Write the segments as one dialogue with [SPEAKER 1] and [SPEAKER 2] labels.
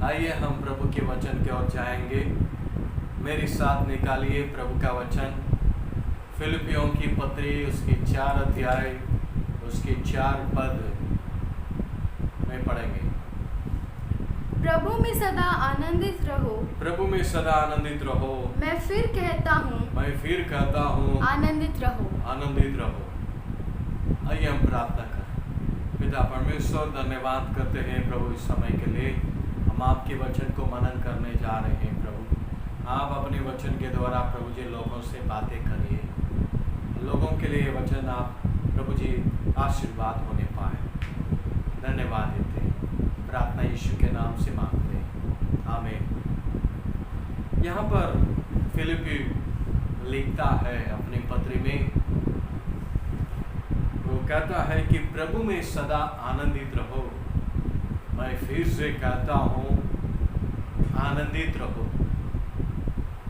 [SPEAKER 1] आइए हम प्रभु के वचन की ओर जाएंगे। मेरे साथ निकालिए प्रभु का वचन, फिलिपियों की पत्री उसकी 4 अध्याय उसकी 4 पद में पढ़ेंगे।
[SPEAKER 2] प्रभु में सदा आनंदित रहो।
[SPEAKER 1] प्रभु में सदा आनंदित रहो।
[SPEAKER 2] मैं फिर कहता हूँ
[SPEAKER 1] आनंदित रहो। आइए हम प्रार्थना करें। पिता परमेश्वर, धन्यवाद करते हैं प्रभु इस समय के लिए। हम आपके वचन को मनन करने जा रहे हैं। प्रभु आप अपने वचन के द्वारा प्रभु जी लोगों से बातें करिए। लोगों के लिए वचन आप प्रभु जी आशीर्वाद होने पाए। धन्यवाद देते हैं। प्रार्थना यीशु के नाम से मांगते हैं, आमीन। यहाँ पर फिलिपी लिखता है अपनी पत्री में, वो कहता है कि प्रभु में सदा आनंदित रहो। मैं फिर से कहता हूँ, आनंदित रहो।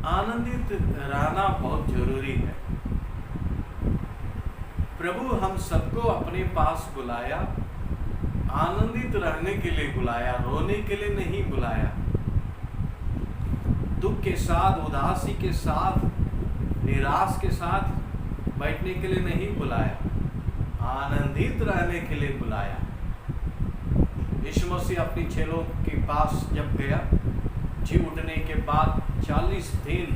[SPEAKER 1] आनंदित रहना बहुत जरूरी है। प्रभु हम सबको अपने पास बुलाया, आनंदित रहने के लिए बुलाया, रोने के लिए नहीं बुलाया। दुख के साथ, उदासी के साथ, निराश के साथ बैठने के लिए नहीं बुलाया, आनंदित रहने के लिए बुलाया। यीशु मसीह अपनी चेलों के पास जब गया, जी उठने के बाद 40 दिन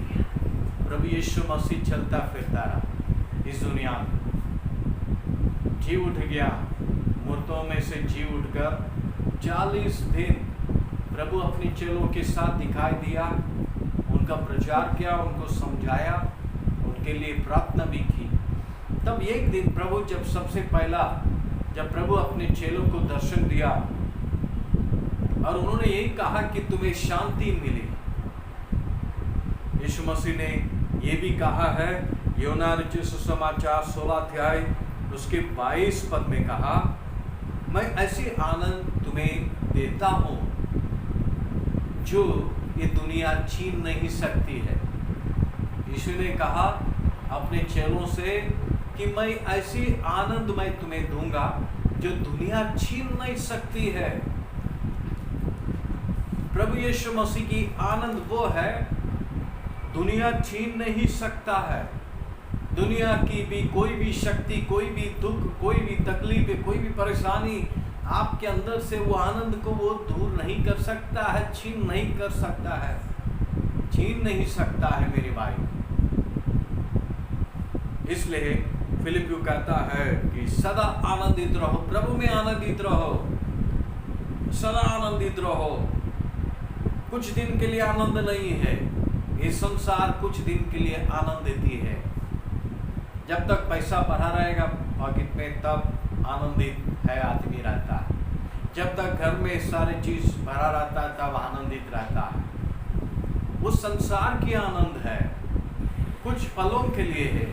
[SPEAKER 1] प्रभु यीशु मसीह चलता फिरता रहा इस दुनिया में। जी उठ गया, मूर्तों में से जी उठकर 40 दिन प्रभु अपने चेलों के साथ दिखाई दिया, उनका प्रचार किया, उनको समझाया, उनके लिए प्रार्थना भी की। तब एक दिन प्रभु जब सबसे पहला जब प्रभु अपने चेलों को दर्शन दिया और उन्होंने यही कहा कि तुम्हें शांति मिले। यीशु मसीह ने ये भी कहा है, यूहन्ना रचित सुसमाचार 16 अध्याय उसके 22 पद में कहा, मैं ऐसे आनंद तुम्हें देता हूँ जो ये दुनिया छीन नहीं सकती है। यीशु ने कहा अपने चेलों से कि मैं ऐसी आनंद मैं तुम्हें दूंगा जो दुनिया छीन नहीं सकती है। प्रभु यीशु मसीह की आनंद वो है, दुनिया छीन नहीं सकता है। दुनिया की भी कोई भी शक्ति, कोई भी दुख, कोई भी तकलीफ, कोई भी परेशानी आपके अंदर से वो आनंद को वो दूर नहीं कर सकता है, छीन नहीं कर सकता है, छीन नहीं सकता है मेरे भाई। इसलिए फिलिपियो कहता है कि सदा आनंदित रहो, प्रभु में आनंदित रहो, सदा आनंदित रहो। कुछ दिन के लिए आनंद नहीं है, ये संसार कुछ दिन के लिए आनंद देती है। जब तक पैसा भरा रहेगा पॉकेट में तब आनंदित है आदमी रहता है। जब तक घर में सारे चीज भरा रहता है तब आनंदित रहता है। वो संसार की आनंद है, कुछ पलों के लिए है,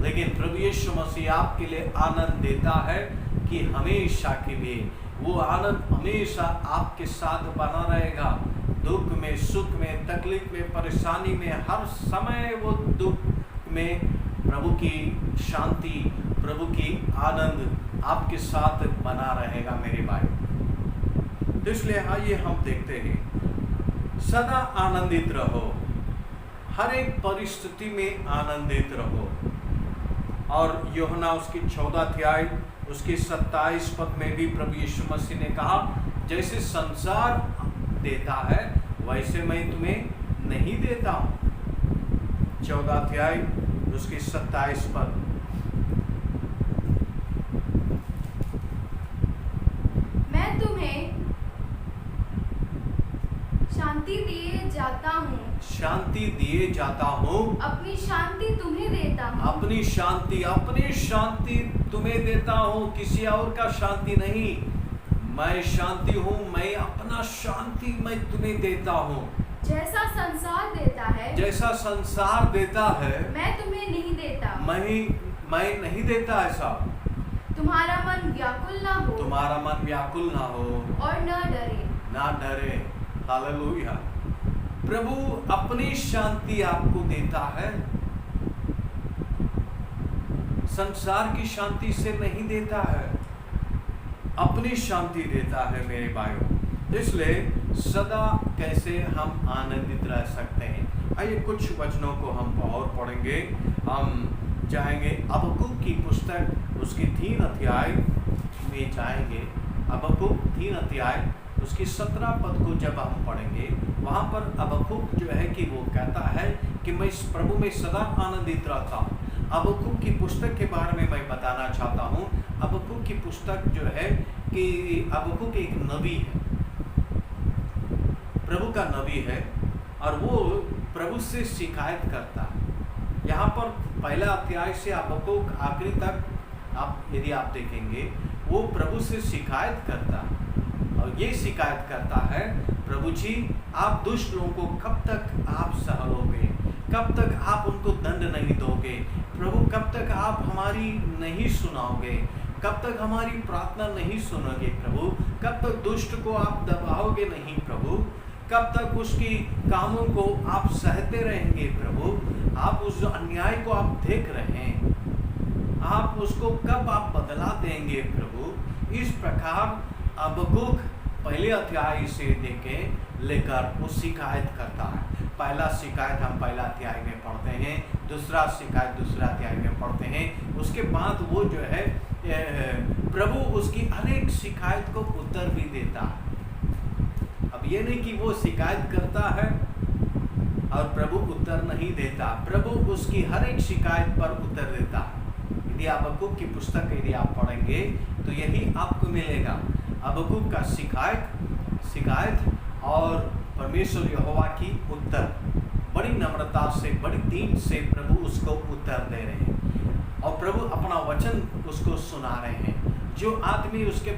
[SPEAKER 1] लेकिन प्रभु यीशु मसीह आपके लिए आनंद देता है कि हमेशा के लिए वो आनंद हमेशा आपके साथ बना रहेगा। दुख में, सुख में, तकलीफ में, परेशानी में, हर समय वो दुख में प्रभु की शांति, प्रभु की आनंद आपके साथ बना रहेगा मेरे भाई। तो इसलिए आइए हम देखते हैं, सदा आनंदित रहो, हर एक परिस्थिति में आनंदित रहो। और यूहन्ना उसकी 14 अध्याय उसके 27 पद में भी प्रभु यीशु मसीह ने कहा, जैसे संसार देता है वैसे मैं तुम्हें नहीं देता हूँ। 14 अध्याय उसकी 27 पद।
[SPEAKER 2] मैं तुम्हें शांति दिए जाता हूँ,
[SPEAKER 1] शांति दिए जाता हूँ,
[SPEAKER 2] अपनी शांति तुम्हें देता हूँ।
[SPEAKER 1] अपनी शांति तुम्हें देता हूँ, किसी और का शांति नहीं। मैं शांति हूँ, मैं अपना शांति मैं तुम्हें देता हूँ।
[SPEAKER 2] जैसा संसार देता है मैं तुम्हें नहीं देता।
[SPEAKER 1] मैं नहीं देता ऐसा।
[SPEAKER 2] तुम्हारा मन व्याकुल ना हो और
[SPEAKER 1] ना डरे। हालेलुया। प्रभु अपनी शांति आपको देता है, संसार की शांति से नहीं देता है, अपनी शांति देता है मेरे भाइयों। इसलिए सदा कैसे हम आनंदित रह सकते हैं। आइए कुछ वचनों को हम और पढ़ेंगे। हम जाएंगे हबक्कूक की पुस्तक उसकी 3 अध्याय में जाएंगे। हबक्कूक 3 अध्याय उसकी 17 पद को जब हम पढ़ेंगे, वहाँ पर हबक्कूक जो है कि वो कहता है कि मैं इस प्रभु में सदा आनंदित रहता हूँ। हबक्कूक की पुस्तक के बारे में मैं बताना चाहता हूँ। हबक्कूक की पुस्तक जो है कि हबक्कूक एक नबी है, प्रभु का नबी है, और वो प्रभु से शिकायत करता है। यहाँ पर पहला अध्याय से हबक्कूक आखिरी तक यदि आप देखेंगे, वो प्रभु से शिकायत करता है और ये शिकायत करता है, प्रभु जी आप दुष्ट लोगों को कब तक आप सहलोगे, कब तक आप उनको दंड नहीं दोगे, प्रभु कब तक आप हमारी नहीं सुनाओगे, कब तक हमारी प्रार्थना नहीं सुनोगे प्रभु, कब तक दुष्ट को आप दबाओगे नहीं प्रभु, कब तक उसकी कामों को आप सहते रहेंगे प्रभु, आप उस अन्याय को आप देख रहे हैं, आप उसको कब आप बदला देंगे प्रभु। इस प्रकार हबक्कूक पहले अध्याय से लेकर वो शिकायत करता है। पहला शिकायत हम पहला अध्याय में पढ़ते हैं, दूसरा शिकायत दूसरा अध्याय में पढ़ते हैं। उसके बाद वो जो है प्रभु उसकी हर एक शिकायत को उत्तर भी देता है। अब ये नहीं कि वो शिकायत करता है और प्रभु उत्तर नहीं देता, प्रभु उसकी हर एक शिकायत पर उत्तर देता है। यदि हबक्कूक की पुस्तक यदि आप पढ़ेंगे तो यही आपको मिलेगा। हबक्कूक का शिकायत और परमेश्वर यहोवा की उत्तर, बड़ी नम्रता से बड़ी दीन से प्रभु उसको उत्तर दे रहे हैं और प्रभु अपना वचन उसको सुना रहे हैं। जो आदमी उसके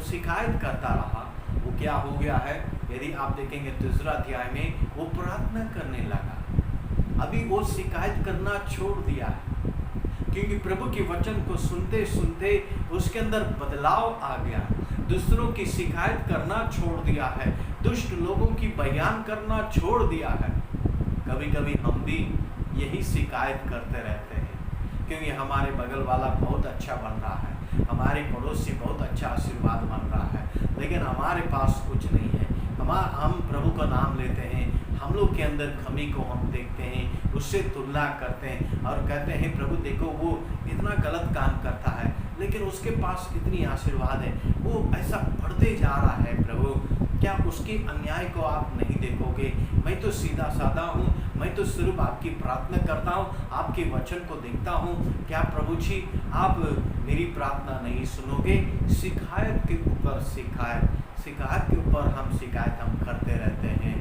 [SPEAKER 1] शिकायत करता रहा वो क्या हो गया है, यदि आप देखेंगे दूसरा अध्याय में वो प्रार्थना करने लगा। अभी वो शिकायत करना छोड़ दिया है क्योंकि प्रभु के वचन को सुनते सुनते उसके अंदर बदलाव आ गया, दूसरों की शिकायत करना छोड़ दिया है, दुष्ट लोगों की बयान करना छोड़ दिया है। कभी कभी हम भी यही शिकायत करते रहते हैं क्योंकि हमारे बगल वाला बहुत अच्छा बन रहा है, हमारे पड़ोसी बहुत अच्छा आशीर्वाद बन रहा है, लेकिन हमारे पास कुछ नहीं है। हम प्रभु का नाम लेते हैं, हम लोग के अंदर कमी को हम देखते हैं, उससे तुलना करते हैं और कहते हैं प्रभु देखो वो इतना गलत काम करता है लेकिन उसके पास कितनी आशीर्वाद है, वो ऐसा बढ़ते जा रहा है प्रभु, क्या उसके अन्याय को आप नहीं देखोगे। मैं तो सीधा साधा हूँ, मैं तो सिर्फ आपकी प्रार्थना करता हूँ, आपके वचन को देखता हूँ, क्या प्रभु जी आप मेरी प्रार्थना नहीं सुनोगे। शिकायत के ऊपर शिकायत के ऊपर हम शिकायत हम करते रहते हैं,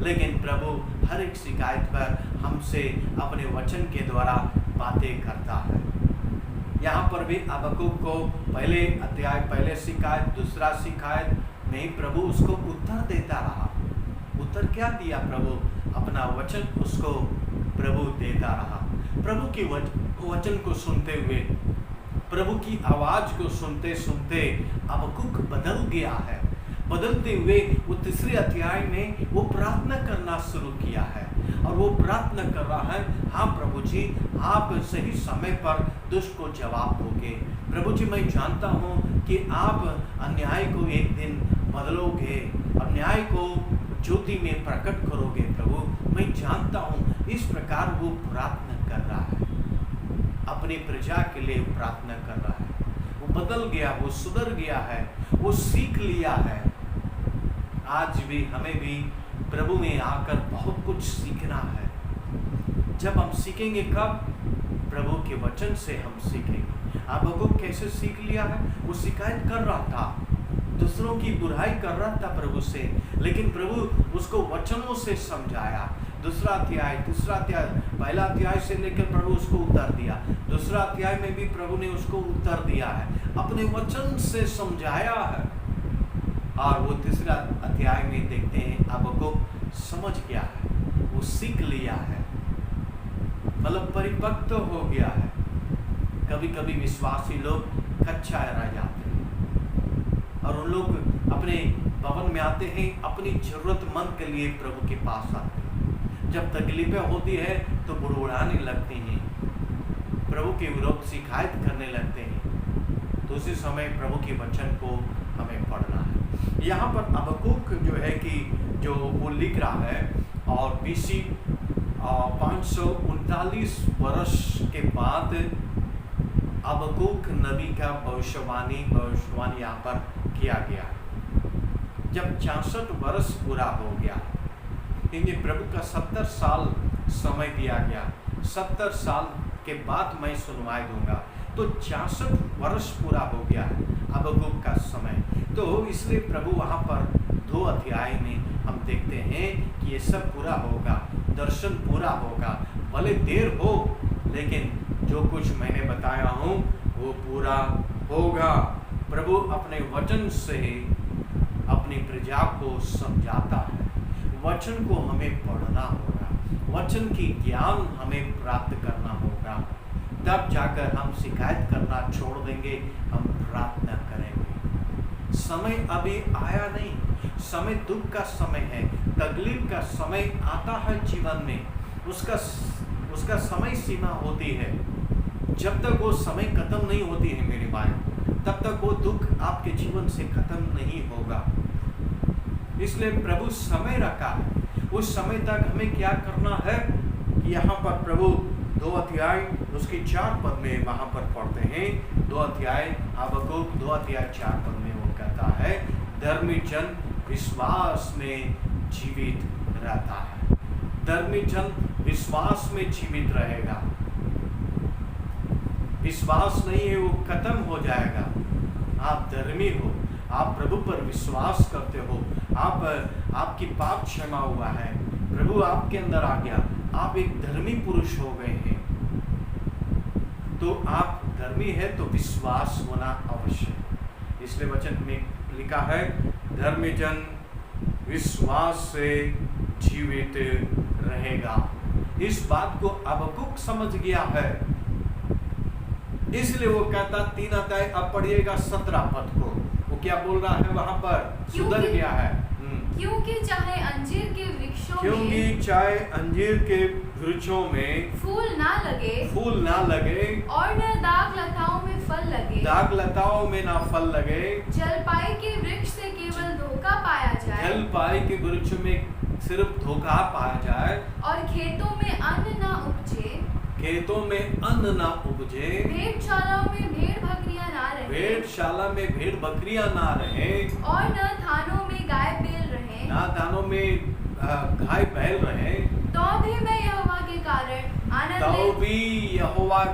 [SPEAKER 1] लेकिन प्रभु हर एक शिकायत पर हमसे अपने वचन के द्वारा बातें करता है। यहाँ पर भी हबक्कूक को पहले अध्याय पहले शिकायत दूसरा शिकायत में प्रभु उसको उत्तर देता रहा। उत्तर क्या दिया प्रभु, अपना वचन उसको प्रभु देता रहा। प्रभु के वचन को सुनते हुए, प्रभु की आवाज को सुनते सुनते हबक्कूक बदल गया है। बदलते हुए वो तीसरे अध्याय में वो प्रार्थना करना शुरू किया है और वो प्रार्थना कर रहा है, हाँ प्रभु जी आप सही समय पर दुष्ट को जवाब दोगे। प्रभु जी मैं जानता हूँ कि आप अन्याय को एक दिन बदलोगे, अन्याय को ज्योति में प्रकट करोगे प्रभु, मैं जानता हूँ। इस प्रकार वो प्रार्थना कर रहा है, अपनी प्रजा के लिए प्रार्थना कर रहा है। वो बदल गया, वो सुधर गया है, वो सीख लिया है। आज भी हमें भी प्रभु में आकर बहुत कुछ सीखना है। जब हम सीखेंगे कब, प्रभु के वचन से हम सीखेंगे। हबक्कूक कैसे सीख लिया है, वो शिकायत कर रहा था, दूसरों की बुराई कर रहा था प्रभु से, लेकिन प्रभु उसको वचनों से समझाया। दूसरा अध्याय तीसरा अध्याय पहला अध्याय से लेकर प्रभु उसको उत्तर दिया, दूसरा अध्याय में भी प्रभु ने उसको उत्तर दिया है, अपने वचन से समझाया है। और वो तीसरा अध्याय में देखते हैं हबक्कूक समझ गया है, वो सीख लिया है, मतलब परिपक्व हो गया है। कभी कभी विश्वासी लोग कच्चा रह जाते हैं और उन लोग अपने भवन में आते हैं, अपनी जरूरतमंद के लिए प्रभु के पास आते हैं। जब तकलीफें होती है तो बुड़बुड़ाने लगते हैं, प्रभु के विरोध शिकायत करने लगते हैं। तो उसी समय प्रभु के वचन को हमें पढ़ना है। यहाँ पर हबक्कुक जो है कि जो वो लिख रहा है और BC 539 वर्ष के बाद हबक्कुक नबी का भविष्यवाणी यहाँ पर किया गया। जब 66 वर्ष पूरा हो गया, इन्हें प्रभु का 70 साल समय दिया गया, 70 साल के बाद मैं सुनवाई दूंगा, तो 66 वर्ष पूरा हो गया है हबक्कुक का समय। तो इसलिए प्रभु वहाँ पर 2 अध्याय में हम देखते हैं कि ये सब पूरा होगा, दर्शन पूरा होगा, भले देर हो लेकिन जो कुछ मैंने बताया हूँ वो पूरा होगा। प्रभु अपने वचन से अपनी प्रजा को समझाता है, वचन को हमें पढ़ना होगा, वचन की ज्ञान हमें प्राप्त करना होगा, तब जाकर हम शिकायत करना छोड़ देंगे, हम प्रार्थना करेंगे। समय अभी आया नहीं, समय दुख का समय है, तकलीफ का समय आता है जीवन में, उसका समय सीमा होती है। जब तक वो समय खत्म नहीं होती है मेरे भाई, तब तक वो दुख आपके जीवन से खत्म नहीं होगा। इसलिए प्रभु समय रखा है, उस समय तक हमें क्या करना है। यहाँ पर प्रभु 2 अध्याय उसकी 4 पद में वहाँ पर पढ़ते हैं, 2 अध्याय हबक्कुक 2 अध्याय 4 पद में वो कहता है, धर्मी जन विश्वास में जीवित रहता है। धर्मी जन विश्वास में जीवित रहेगा। विश्वास नहीं है वो खत्म हो जाएगा। आप धर्मी हो, आप प्रभु पर विश्वास करते हो, आपकी पाप क्षमा हुआ है, प्रभु आपके अंदर आ गया, आप एक धर्मी पुरुष हो गए हैं। तो आप धर्मी है तो विश्वास होना आवश्यक। इसलिए वचन में लिखा है, धर्मी जन विश्वास से जीवित रहेगा। इस बात को हबक्कुक समझ गया है, इसलिए वो कहता 3 अध्याय अब पढ़िएगा 17 पद को, वो क्या बोल रहा है वहां पर, सुधर गया है।
[SPEAKER 2] क्योंकि चाहे अंजीर के वृक्षों में फूल ना लगे और न दाग लताओं में ना फल लगे, जलपाई के वृक्ष से केवल धोखा पाया जाए,
[SPEAKER 1] जलपाई के वृक्ष में सिर्फ धोखा पाया जाए,
[SPEAKER 2] और खेतों में अन्न ना उपजे, भेड़शाला में भेड़ बकरियां ना रहे, और न थानों में गाय बैल रहे, तो भी मैं यहोवा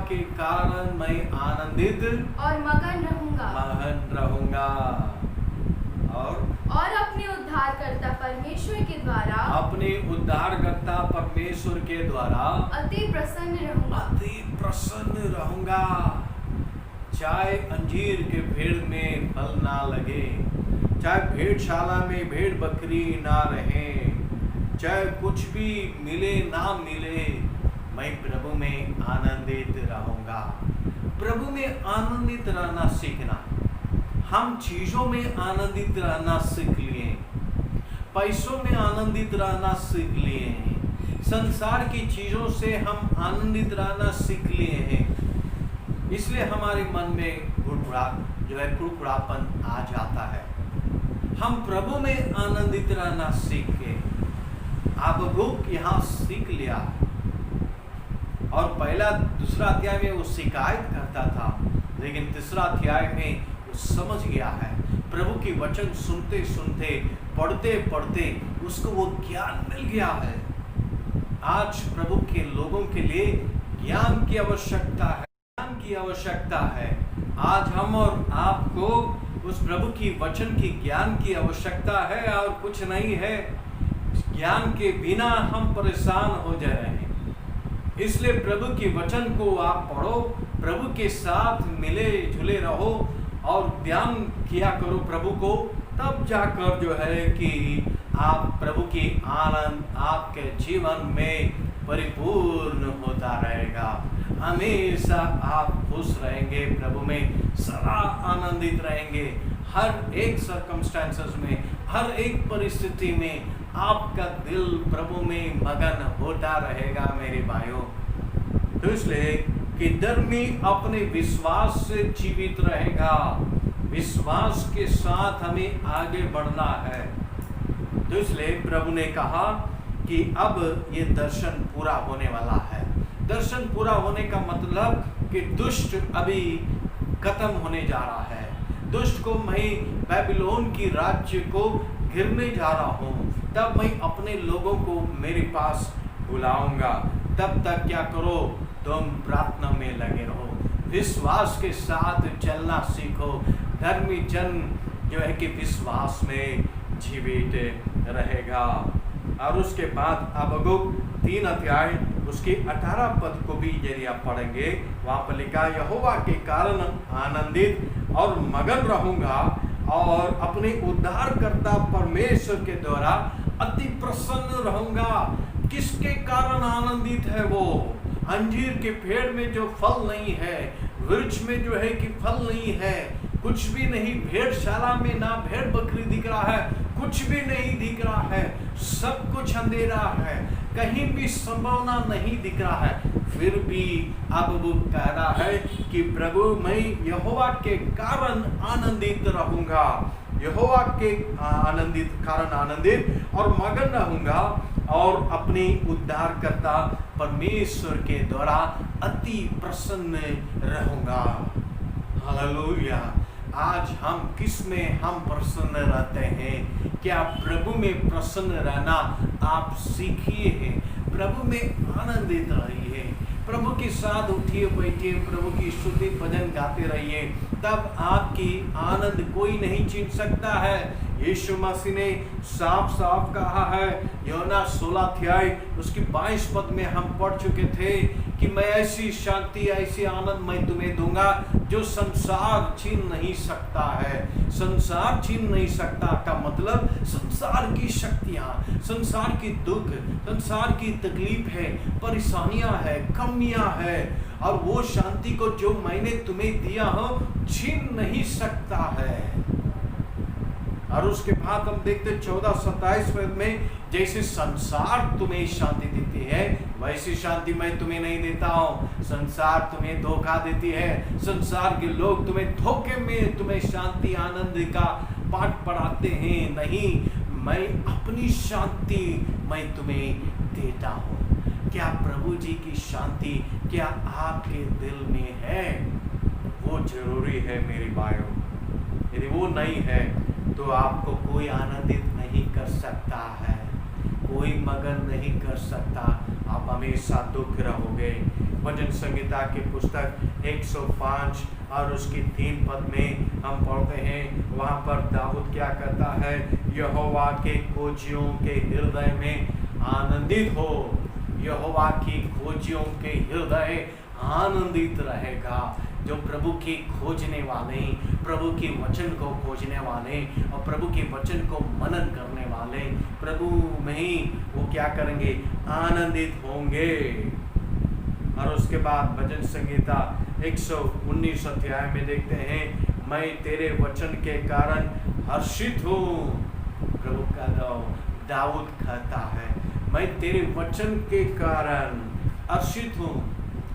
[SPEAKER 2] के कारण आनंदित और मगन रहूंगा। और अपने उद्धारकर्ता परमेश्वर के द्वारा अति प्रसन्न रहूंगा। चाहे अंजीर के पेड़ में फल ना लगे, चाहे भेड़शाला में भेड़ बकरी ना रहे, चाहे कुछ भी मिले ना मिले, मैं प्रभु में आनंदित रहूंगा। प्रभु में आनंदित रहना सीखना। हम चीजों में आनंदित रहना सीख लिए, पैसों में आनंदित रहना सीख लिए हैं, संसार की चीजों से हम आनंदित रहना सीख लिए हैं। इसलिए हमारे मन में कुड़कुड़ापन आ जाता है। हम प्रभु में आनंदित रहना सीख के हबक्कुक यहाँ सीख लिया, और पहला 2 अध्याय में वो शिकायत करता था, लेकिन 3 अध्याय में वो समझ गया है। प्रभु की वचन सुनते सुनते, पढ़ते पढ़ते उसको वो ज्ञान मिल गया है। आज प्रभु के लोगों के लिए ज्ञान की आवश्यकता है। आज हम और आपको उस प्रभु की वचन की ज्ञान की आवश्यकता है, और कुछ नहीं है। ज्ञान के बिना हम परेशान हो जा रहे हैं। इसलिए प्रभु के वचन को आप पढ़ो, प्रभु के साथ मिले जुले रहो और ध्यान किया करो प्रभु को, तब जाकर जो है कि आप प्रभु की आनंद आपके जीवन में परिपूर्ण होता रहेगा। हमेशा आप खुश रहेंगे, प्रभु में सदा आनंदित रहेंगे। हर एक सर्कमस्टेंसेस में, हर एक परिस्थिति में आपका दिल प्रभु में मगन होता रहेगा मेरे भाइयों। तो इसलिए कि धर्मी अपने विश्वास से जीवित रहेगा। विश्वास के साथ हमें आगे बढ़ना है। तो इसलिए प्रभु ने कहा कि अब ये दर्शन पूरा होने वाला है। दर्शन पूरा होने का मतलब कि दुष्ट अभी खत्म होने जा रहा है। दुष्ट को मैं बेबीलोन की राज्य को गिरने जा रहा हूँ, तब मैं अपने लोगों को मेरे पास बुलाऊंगा। तब तक क्या करो, तुम प्रार्थना में लगे रहो, विश्वास के साथ चलना सीखो। धर्मी जन जो है कि विश्वास में जीवित रहेगा। और उसके बाद हबक्कुक 3 अध्याय उसके 18 पद को भी यदि आप पढ़ेंगे, वहां पर लिखा, यहोवा के कारण आनंदित और मगन रहूंगा और अपने उद्धारकर्ता परमेश्वर के द्वारा अति प्रसन्न रहूंगा। किसके कारण आनंदित है वो? अंजीर के पेड़ में जो फल नहीं है, वृक्ष में जो है कि फल नहीं है, कुछ भी नहीं, भेड़शाला में ना भेड़ बकरी दिख रहा है, कुछ भी नहीं दिख रहा है, सब कुछ अंधेरा है, कहीं भी संभावना नहीं दिख रहा है। फिर भी अब वो कह रहा है कि प्रभु मैं यहोवा के कारण आनंदित रहूंगा, यहोवा के कारण आनंदित और मगन रहूंगा और अपने उद्धारकर्ता परमेश्वर के द्वारा अति प्रसन्न रहूंगा। हालेलुया। आज हम किस में हम प्रसन्न रहते हैं? क्या प्रभु में प्रसन्न रहना आप सीखिए हैं? प्रभु में आनंदित रहिए, प्रभु के साथ उठिए बैठिए, प्रभु की स्तुति भजन गाते रहिए, तब आपकी आनंद कोई नहीं छीन सकता है। यीशु मसीह ने साफ साफ कहा है, यूहन्ना 16 अध्याय उसकी 22 पद में हम पढ़ चुके थे कि मैं ऐसी शांति ऐसी आनंद मैं तुम्हें दूंगा जो संसार छीन नहीं सकता है। संसार छीन नहीं सकता का मतलब संसार की शक्तियां, संसार की दुख, संसार की तकलीफ है, परेशानियां है, कमियां है, और वो शांति को जो मैंने तुम्हें दिया हो छीन नहीं सकता है। और उसके बाद हम देखते 14-27 में, जैसे संसार तुम्हें शांति देती है वैसी शांति मैं तुम्हें नहीं देता हूँ। संसार तुम्हें धोखा देती है, संसार के लोग तुम्हें धोखे में तुम्हें शांति आनंद का पाठ पढ़ाते हैं, नहीं, मैं अपनी शांति मैं तुम्हें देता हूँ। क्या प्रभु जी की शांति क्या आपके दिल में है? वो जरूरी है मेरे भाइयों। यदि वो नहीं है तो आपको कोई आनंदित नहीं कर सकता है, कोई मगन नहीं कर सकता, आप हमेशा दुख रहोगे। भजन संहिता की पुस्तक 105 और उसकी 3 पद में हम पढ़ते हैं, वहाँ पर दाऊद क्या कहता है, यहोवा के खोजियों के हृदय में आनंदित हो। यहोवा की खोजियों के हृदय आनंदित रहेगा। जो प्रभु की खोजने वाले, प्रभु के वचन को खोजने वाले और प्रभु के वचन को मनन करने वाले, प्रभु में ही वो क्या करेंगे? आनंदित होंगे। और उसके बाद भजन संहिता 119 अध्याय में देखते हैं, मैं तेरे वचन के कारण हर्षित हूँ। प्रभु का दाऊद कहता है, मैं तेरे वचन के कारण हर्षित हूँ।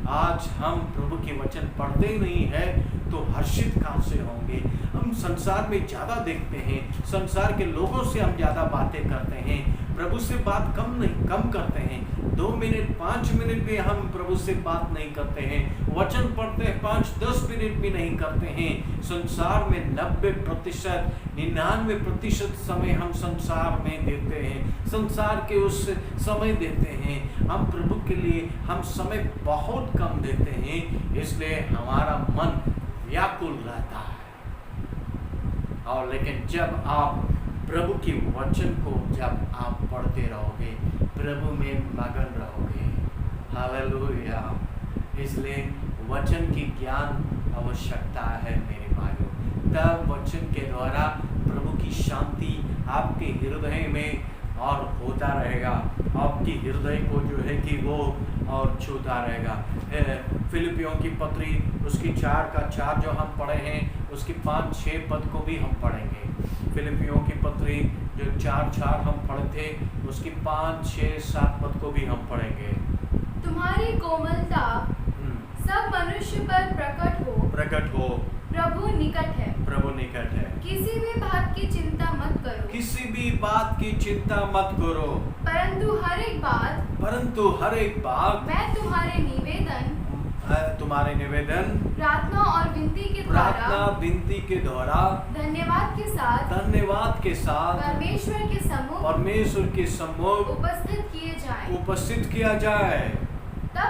[SPEAKER 2] आज हम प्रभु के वचन पढ़ते ही नहीं है तो हर्षित कहाँ से होंगे? हम संसार में ज़्यादा देखते हैं, संसार के लोगों से हम ज़्यादा बातें करते हैं, प्रभु से बात कम करते हैं। 2 मिनट 5 मिनट भी हम प्रभु से बात नहीं करते हैं, वचन पढ़ते हैं 5-10 मिनट भी नहीं करते हैं। संसार में 90% 99% समय हम संसार में देते हैं, संसार के उस समय देते हैं। हम प्रभु के लिए हम समय बहुत कम देते हैं, इसलिए हमारा मन व्याकुल रहता है। और लेकिन जब आप प्रभु के वचन को जब आप पढ़ते रहोगे, प्रभु में मगन रहोगे। हालेलुया। इसलिए वचन की ज्ञान आवश्यकता है मेरे भाइयों। तब वचन के द्वारा प्रभु की शांति आपके हृदय में और होता रहेगा, आपकी हृदय को जो है कि वो और छूता रहेगा। फिलिपियों की पत्री उसकी 4 जो हम पढ़े हैं, उसकी 5-6 पद को भी हम पढ़ेंगे। फिलिपियों की पत्री जो 4 हम पढ़े थे, उसकी 5-6-7 पद को भी हम पढ़ेंगे।
[SPEAKER 3] तुम्हारी कोमलता सब मनुष्य पर प्रकट हो,
[SPEAKER 2] प्रकट हो।
[SPEAKER 3] प्रभु निकट है।
[SPEAKER 2] प्रभु निकट है।
[SPEAKER 3] किसी भी बात की चिंता मत करो,
[SPEAKER 2] किसी भी बात की चिंता मत करो,
[SPEAKER 3] परंतु हर एक बात
[SPEAKER 2] मैं तुम्हारे निवेदन
[SPEAKER 3] प्रार्थना और विनती के द्वारा
[SPEAKER 2] धन्यवाद के साथ परमेश्वर के सम्मुख उपस्थित किया जाए।
[SPEAKER 3] तब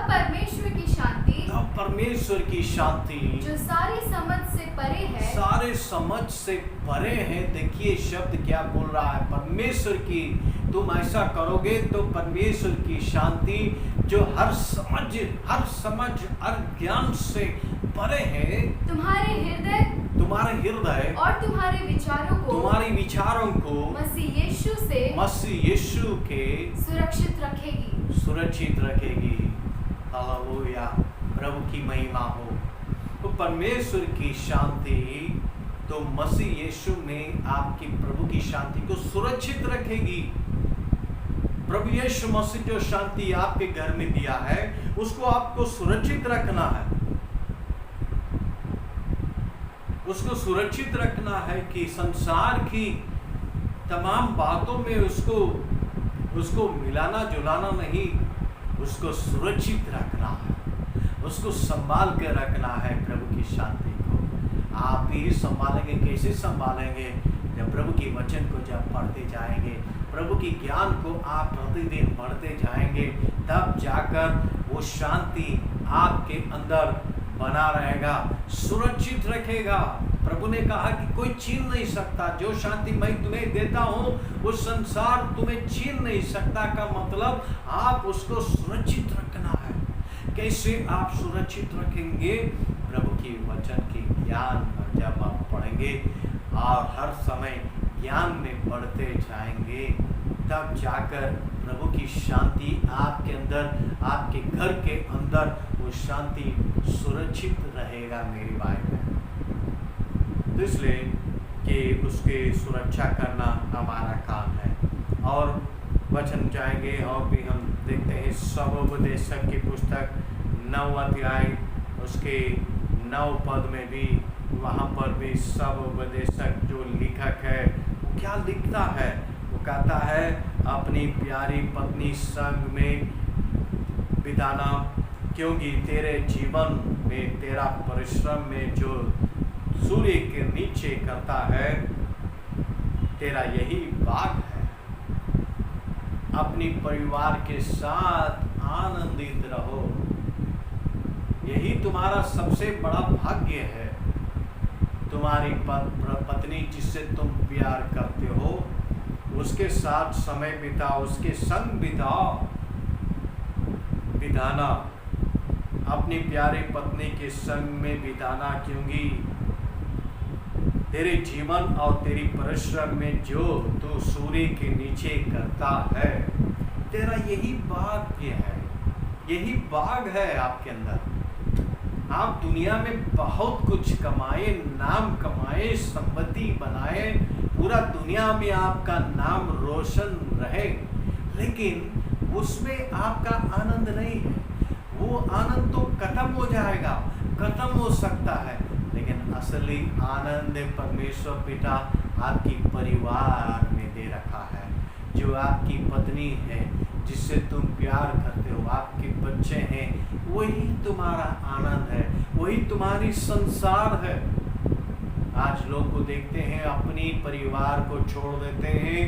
[SPEAKER 2] परमेश्वर की शांति
[SPEAKER 3] जो सारी समझ से परे है।
[SPEAKER 2] देखिए शब्द क्या बोल रहा है, परमेश्वर की। तुम ऐसा करोगे तो परमेश्वर की शांति जो हर समझ हर ज्ञान से परे है,
[SPEAKER 3] तुम्हारे
[SPEAKER 2] हृदय
[SPEAKER 3] और तुम्हारे विचारों को
[SPEAKER 2] मसीह यीशु के सुरक्षित रखेगी। हालेलुया, प्रभु की महिमा हो। तो परमेश्वर की शांति तो मसीह यीशु में आपकी प्रभु की शांति को सुरक्षित रखेगी। प्रभु यीशु मसीह जो शांति आपके घर में दिया है उसको आपको सुरक्षित रखना है। उसको सुरक्षित रखना है कि संसार की तमाम बातों में उसको मिलाना जुलाना नहीं, उसको सुरक्षित रखना है, उसको संभाल के रखना है। प्रभु की शांति को आप ही संभालेंगे। कैसे संभालेंगे? जब प्रभु की वचन को जब पढ़ते जाएंगे, प्रभु की ज्ञान को आप प्रतिदिन पढ़ते जाएंगे, तब जाकर वो शांति आपके अंदर बना रहेगा, सुरक्षित रखेगा। प्रभु ने कहा कि कोई छीन नहीं सकता, जो शांति मैं तुम्हें देता हूँ वो संसार तुम्हें छीन नहीं सकता। का मतलब आप उसको सुरक्षित रखना है। कैसे आप सुरक्षित रखेंगे? प्रभु की वचन की ज्ञान जब आप पढ़ेंगे और हर समय ज्ञान में बढ़ते जाएंगे, तब जाकर प्रभु की शांति आपके अंदर, आपके घर के अंदर वो शांति सुरक्षित रहेगा। मेरी भाई बहन, तो इसलिए कि उसकी सुरक्षा करना हमारा काम है। और वचन जाएंगे और भी हम देखते हैं सबोपदेशक की पुस्तक 9 अध्याय उसके 9 पद में भी, वहाँ पर भी सबोपदेशक जो लेखक है वो क्या लिखता है? वो कहता है अपनी प्यारी पत्नी संग में बिताना, क्योंकि तेरे जीवन में तेरा परिश्रम में जो सूर्य के नीचे करता है तेरा यही भाग है। अपनी परिवार के साथ आनंदित रहो, यही तुम्हारा सबसे बड़ा भाग्य है। तुम्हारी पत्नी जिससे तुम प्यार करते हो उसके साथ समय बिताओ, उसके संग बिताना, अपनी प्यारी पत्नी के संग में बिताना, क्योंकि तेरे जीवन और तेरी परिश्रम में जो तू सूर्य के नीचे करता है तेरा यही भाग्य है, यही भाग है आपके अंदर। आप दुनिया में बहुत कुछ कमाए, नाम कमाए, संपत्ति बनाए, पूरा दुनिया में आपका नाम रोशन रहे, लेकिन उसमें आपका आनंद नहीं है। वो आनंद तो खत्म हो जाएगा, खत्म हो सकता है, लेकिन असली आनंद परमेश्वर पिता आपकी परिवार में दे रखा है। जो आपकी पत्नी है, जिससे तुम प्यार करते हो, आपके बच्चे हैं, वही तुम्हारा आनंद है, वही तुम्हारी संसार है। आज लोग को देखते हैं अपनी परिवार को छोड़ देते हैं,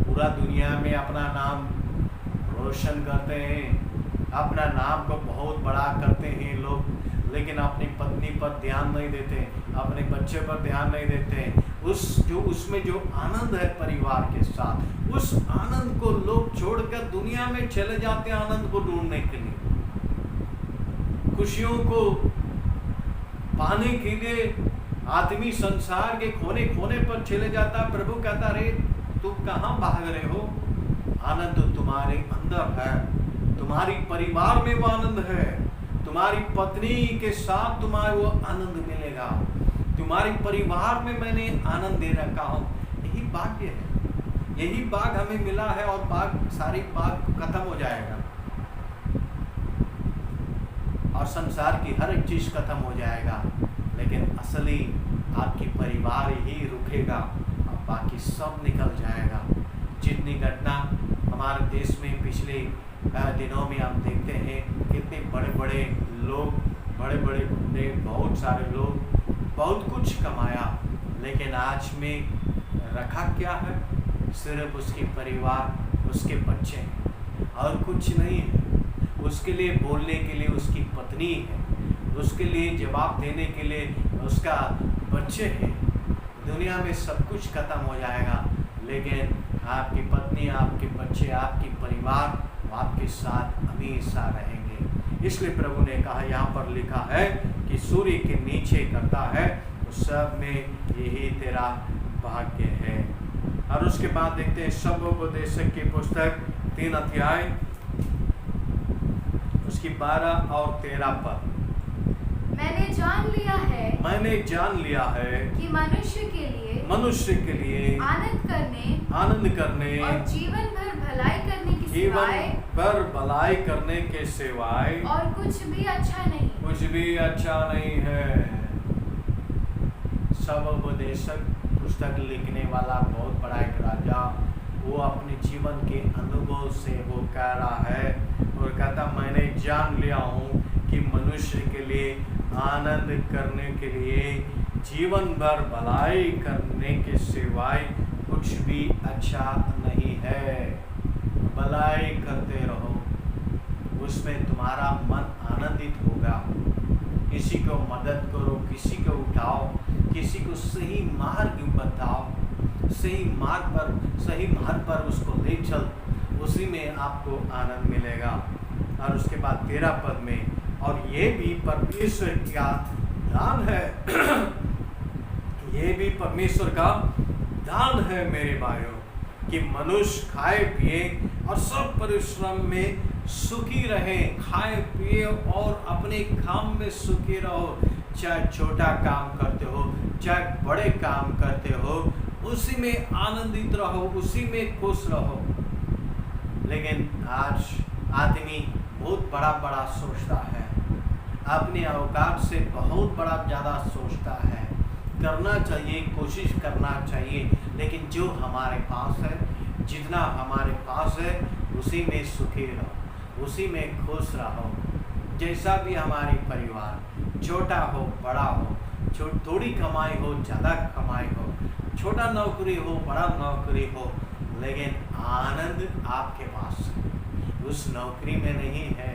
[SPEAKER 2] पूरा दुनिया में अपना नाम रोशन करते हैं, अपना नाम को बहुत बड़ा करते हैं लोग, लेकिन अपनी पत्नी पर ध्यान नहीं देते, अपने बच्चे पर ध्यान नहीं देते। उसमें जो आनंद है परिवार के साथ, उस आनंद को लोग छोड़कर दुनिया में चले जाते हैं आनंद को ढूंढने के लिए, खुशियों को पाने के लिए आदमी संसार के कोने कोने पर चले जाता। प्रभु कहता रे तुम कहाँ भाग रहे हो? आनंद तो तुम्हारे अंदर है, तुम्हारी परिवार में वो आनंद है, तुम्हारी पत्नी के साथ तुम्हारा वो आनंद मिलेगा, तुम्हारी परिवार में मैंने आनंद दे रखा हूँ। यही भाग्य है, यही भाग हमें मिला है, और भाग सारी भाग खत्म हो जाएगा और संसार की हर एक चीज खत्म हो जाएगा, लेकिन असली आपकी परिवार ही रुकेगा और बाकी सब निकल जाएगा। जितनी घटना हमारे देश में पिछले दिनों में हम देखते हैं, कितने बड़े बड़े लोग, बड़े बड़े गुंडे, बहुत सारे लोग बहुत कुछ कमाया, लेकिन आज में रखा क्या है? सिर्फ उसके परिवार, उसके बच्चे और कुछ नहीं है। उसके लिए बोलने के लिए उसकी पत्नी है, उसके लिए जवाब देने के लिए उसका बच्चे हैं। दुनिया में सब कुछ खत्म हो जाएगा, लेकिन आपकी पत्नी, आपके बच्चे, आपकी परिवार आपके साथ हमेशा रहेंगे। इसलिए प्रभु ने कहा, यहाँ पर लिखा है कि सूर्य के नीचे करता है उस सब में यही तेरा भाग्य है। और उसके बाद देखते हैं शब्दोपदेशक की पुस्तक 3 अध्याय उसकी 12 और 13 पद।
[SPEAKER 3] मैंने जान लिया है कि मनुष्य के लिए आनंद करने और जीवन भर भलाई करने के सिवाय और कुछ भी अच्छा नहीं है।
[SPEAKER 2] शब्दोपदेशक पुस्तक लिखने वाला बहुत बड़ा एक राजा, वो अपने जीवन के अनुभव से वो कह रहा है और कहता, मैंने जान लिया हूँ कि मनुष्य के लिए आनंद करने के लिए जीवन भर भलाई करने के सिवाय कुछ भी अच्छा नहीं है। भलाई करते रहो, उसमें तुम्हारा मन आनंदित होगा। किसी को मदद करो, किसी को उठाओ, किसी को सही मार्ग बताओ, सही मार्ग पर उसको ले चल, उसी में आपको आनंद मिलेगा। और उसके बाद 13 पद में, और ये भी परमेश्वर का दान है ये भी परमेश्वर का दान है मेरे भाइयों, कि मनुष्य खाए पिए और सब परिश्रम में सुखी रहे। खाए पिए और अपने काम में सुखी रहो, चाहे छोटा काम करते हो चाहे बड़े काम करते हो, उसी में आनंदित रहो, उसी में खुश रहो। लेकिन आज आदमी बहुत बड़ा सोचता है, अपने औकात से बहुत बड़ा ज़्यादा सोचता है। करना चाहिए, कोशिश करना चाहिए, लेकिन जो हमारे पास है, जितना हमारे पास है, उसी में सुखी रहो, उसी में खुश रहो। जैसा भी हमारी परिवार, छोटा हो बड़ा हो, थोड़ी कमाई हो ज़्यादा कमाई हो, छोटा नौकरी हो बड़ा नौकरी हो, लेकिन आनंद आपके पास है, उस नौकरी में नहीं है।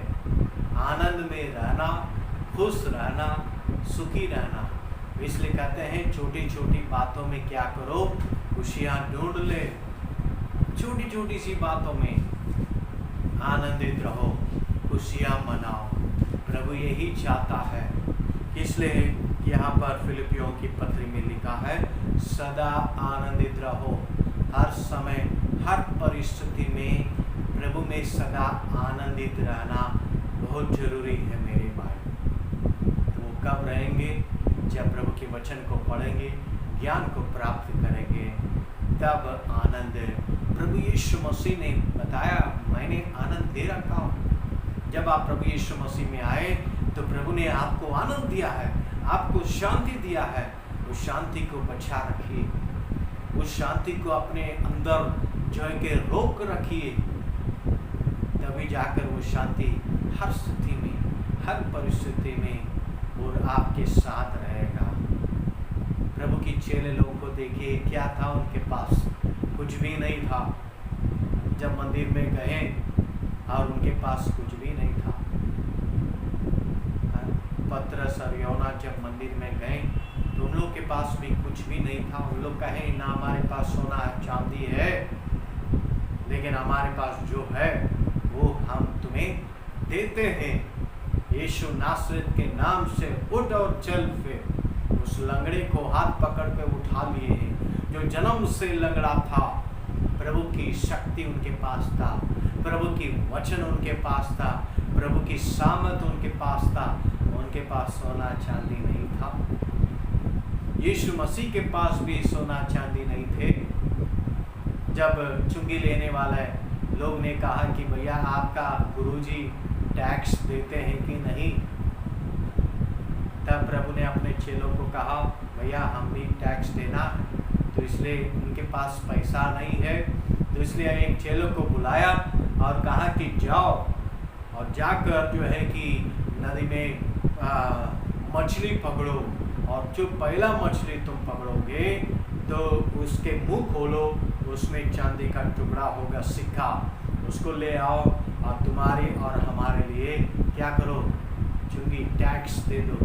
[SPEAKER 2] आनंद में रहना, खुश रहना, सुखी रहना। इसलिए कहते हैं छोटी छोटी बातों में क्या करो, खुशियाँ ढूंढ ले। छोटी छोटी सी बातों में आनंदित रहो, खुशियाँ मनाओ। प्रभु यही चाहता है। इसलिए यहाँ पर फिलिपियों की पत्री में लिखा है, सदा आनंदित रहो। हर समय, हर परिस्थिति में प्रभु में सदा आनंदित रहना बहुत जरूरी है मेरे भाई। तो कब रहेंगे? जब प्रभु के वचन को पढ़ेंगे, ज्ञान को प्राप्त करेंगे, तब आनंद। प्रभु यीशु मसीह ने बताया, मैंने आनंद दे रखा हूँ। जब आप प्रभु यीशु मसीह में आए तो प्रभु ने आपको आनंद दिया है, आपको शांति दिया है। उस शांति को बचा रखिए, उस शांति को अपने अंदर जो है कि रोक रखिए, तभी जाकर वो शांति हर स्थिति में, हर परिस्थिति में और आपके साथ रहेगा। प्रभु की चेले लोगों को देखिए, क्या था उनके पास? कुछ भी नहीं था। जब मंदिर में गए और उनके पास कुछ भी नहीं था। पतरस और यूहन्ना जब मंदिर में गए तो उन लोग के पास भी कुछ भी नहीं था। उन लोग कहे, ना हमारे पास सोना चांदी है, लेकिन हमारे पास जो है वो हम तुम्हें देते हैं। यीशु नासरत के नाम से उठ और चल फिर। उस लंगड़े को हाथ पकड़ के उठा लिए हैं, जो जन्म से लंगड़ा था। प्रभु की शक्ति उनके पास था, प्रभु की वचन उनके पास था, प्रभु की सामर्थ उनके पास था। उनके पास सोना चांदी नहीं था। यीशु मसीह के पास भी सोना चांदी नहीं थे। जब चुंगी लेने वाले लोग ने कहा कि भैया आपका गुरुजी टैक्स देते हैं कि नहीं, तब प्रभु ने अपने चेलों को कहा, भैया हम भी टैक्स देना है, तो इसलिए उनके पास पैसा नहीं है, तो इसलिए एक चेलों को बुलाया और कहा कि जाओ और जाकर जो है कि नदी में मछली पकड़ो, और जो पहला मछली तुम पकड़ोगे तो उसके मुंह खोलो, उसमें चांदी का टुकड़ा होगा, सिक्का, उसको ले आओ और तुम्हारे और हमारे लिए क्या करो, चुंगी टैक्स दे दो।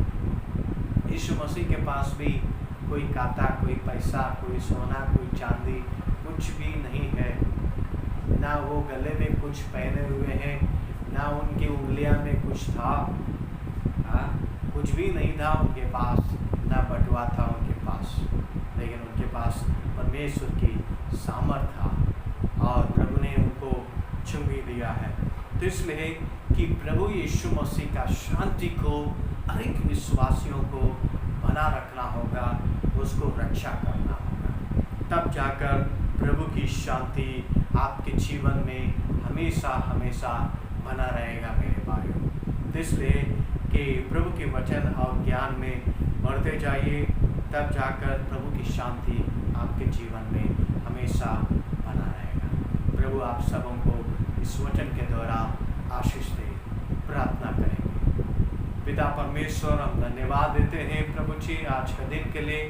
[SPEAKER 2] यीशु मसीह के पास भी कोई कांटा, कोई पैसा, कोई सोना, कोई चांदी, कुछ भी नहीं है। ना वो गले में कुछ पहने हुए हैं, ना उनकी उंगलियां में कुछ था, कुछ भी नहीं था उनके पास, ना बटुआ था उनके पास, लेकिन उनके पास परमेश्वर की सामर्थ था और प्रभु ने उनको चुंगी दिया है। तो इसलिए कि प्रभु यीशु मसीह का शांति को अनेक विश्वासियों को बना रखना होगा, उसको रक्षा करना होगा, तब जाकर प्रभु की शांति आपके जीवन में हमेशा हमेशा बना रहेगा मेरे भाइयों। तो इसलिए कि प्रभु के वचन और ज्ञान में बढ़ते जाइए, तब जाकर प्रभु की शांति आपके जीवन में हमेशा बना रहेगा। प्रभु आप सबों को इस वचन के द्वारा आशीष दे। प्रार्थना करेंगे। पिता परमेश्वर, हम धन्यवाद देते हैं प्रभु जी आज के दिन के लिए।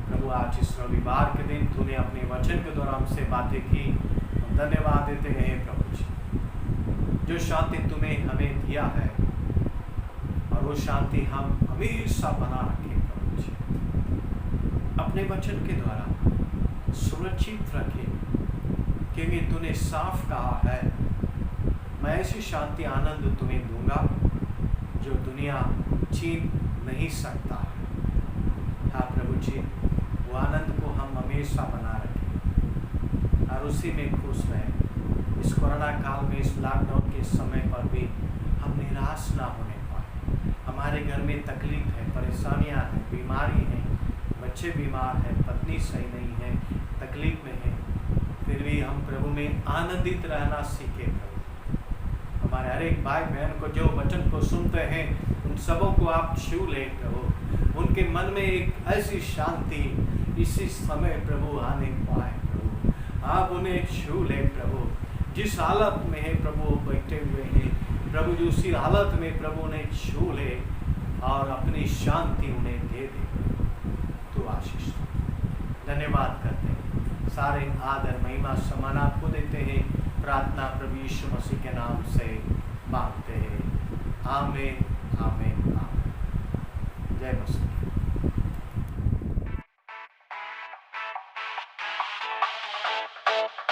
[SPEAKER 2] प्रभु आज इस रविवार के दिन तूने अपने वचन के द्वारा हमसे बातें की, हम धन्यवाद देते हैं प्रभु जी। जो शांति तूने हमें दिया है और वो शांति हम हमेशा बना रखें प्रभु जी, अपने वचन के द्वारा सुरक्षित रखें, क्योंकि तूने साफ कहा है, मैं ऐसी शांति आनंद तुम्हें दूंगा जो दुनिया छीन नहीं सकता है। हाँ प्रभु जी, वो आनंद को हम हमेशा बना रखें और उसी में खुश रहें। इस कोरोना काल में, इस लॉकडाउन के समय पर भी हम निराश ना होने पाए। हमारे घर में तकलीफ है, परेशानियां हैं, बीमारी हैं, बच्चे बीमार हैं, पत्नी सही नहीं है, तकलीफ में है, फिर भी हम प्रभु में आनंदित रहना सीखे प्रभु। हमारे हर एक भाई बहन को जो वचन को सुनते हैं, उन सबों को आप छू ले प्रभु, उनके मन में एक ऐसी शांति इसी समय प्रभु आने पाए प्रभु, आप उन्हें छू ले प्रभु। जिस हालत में है प्रभु वो बैठे हुए हैं प्रभु, जो उसी हालत में प्रभु उन्हें छू ले और अपनी शांति उन्हें दे दे। तो आशीष धन्यवाद करते हैं, सारे आदर महिमा सम्मान आपको देते हैं। प्रार्थना प्रभु यीशु मसीह के नाम से मांगते हैं, आमीन आमीन आमीन। जय मसीह।